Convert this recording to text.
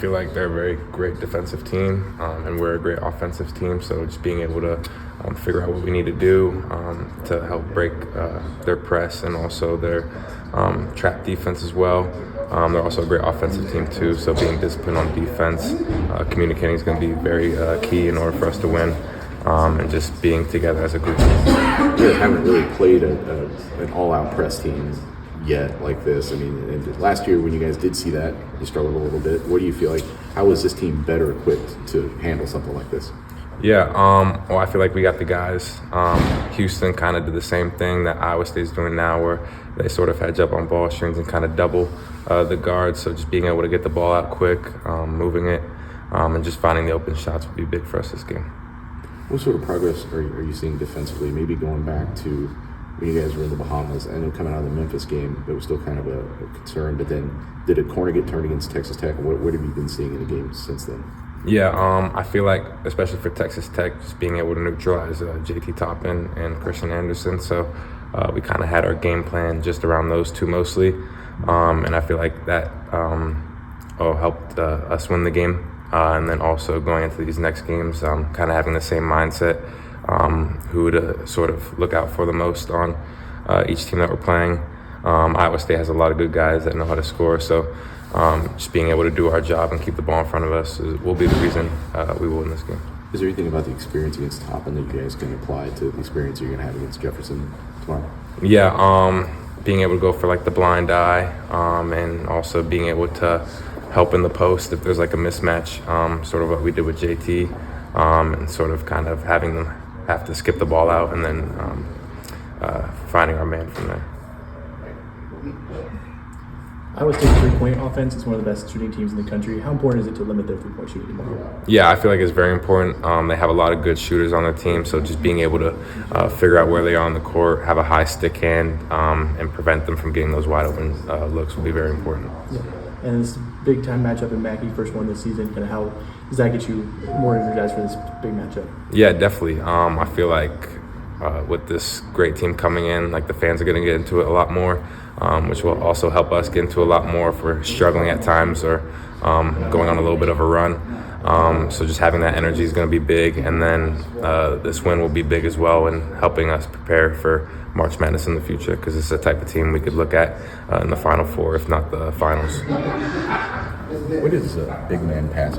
feel like they're a very great defensive team, and we're a great offensive team. So just being able to figure out what we need to do to help break their press and also their trap defense as well. They're also a great offensive team too. So being disciplined on defense, communicating is going to be very key in order for us to win, and just being together as a group. You guys haven't really played an all-out press team yet like this. I mean, and last year when you guys did see that, you struggled a little bit. What do you feel like? How is this team better equipped to handle something like this? Yeah, well, I feel like we got the guys. Houston kind of did the same thing that Iowa State's doing now, where they sort of hedge up on ball strings and kind of double the guards. So just being able to get the ball out quick, moving it, and just finding the open shots would be big for us this game. What sort of progress are you seeing defensively? Maybe going back to when you guys were in the Bahamas. I know coming out of the Memphis game, it was still kind of a concern. But then, did a corner get turned against Texas Tech? What have you been seeing in the games since then? Yeah, I feel like, especially for Texas Tech, just being able to neutralize JT Toppin and Christian Anderson. So we kind of had our game plan just around those two mostly. And I feel like that helped us win the game. And then also going into these next games, kind of having the same mindset, who to sort of look out for the most on each team that we're playing. Iowa State has a lot of good guys that know how to score. So just being able to do our job and keep the ball in front of us will be the reason we will win this game. Is there anything about the experience against Toppin that you guys can apply to the experience you're going to have against Jefferson tomorrow? Yeah, being able to go for like the blind eye, and also being able to help in the post if there's like a mismatch, sort of what we did with JT, and sort of kind of having them have to skip the ball out and then finding our man from there. Iowa State's three-point offense is one of the best shooting teams in the country. How important is it to limit their three-point shooting tomorrow? Yeah, I feel like it's very important. They have a lot of good shooters on their team, so just being able to figure out where they are on the court, have a high stick hand, and prevent them from getting those wide-open looks will be very important. Yeah. And this big-time matchup in Mackey, first one this season. Kind of how does that get you more energized for this big matchup? Yeah, definitely. I feel like with this great team coming in, like the fans are going to get into it a lot more, which will also help us get into a lot more if we're struggling at times or going on a little bit of a run. So just having that energy is going to be big, and then this win will be big as well in helping us prepare for March Madness in the future, because it's the type of team we could look at in the Final Four, if not the finals. What is big man passing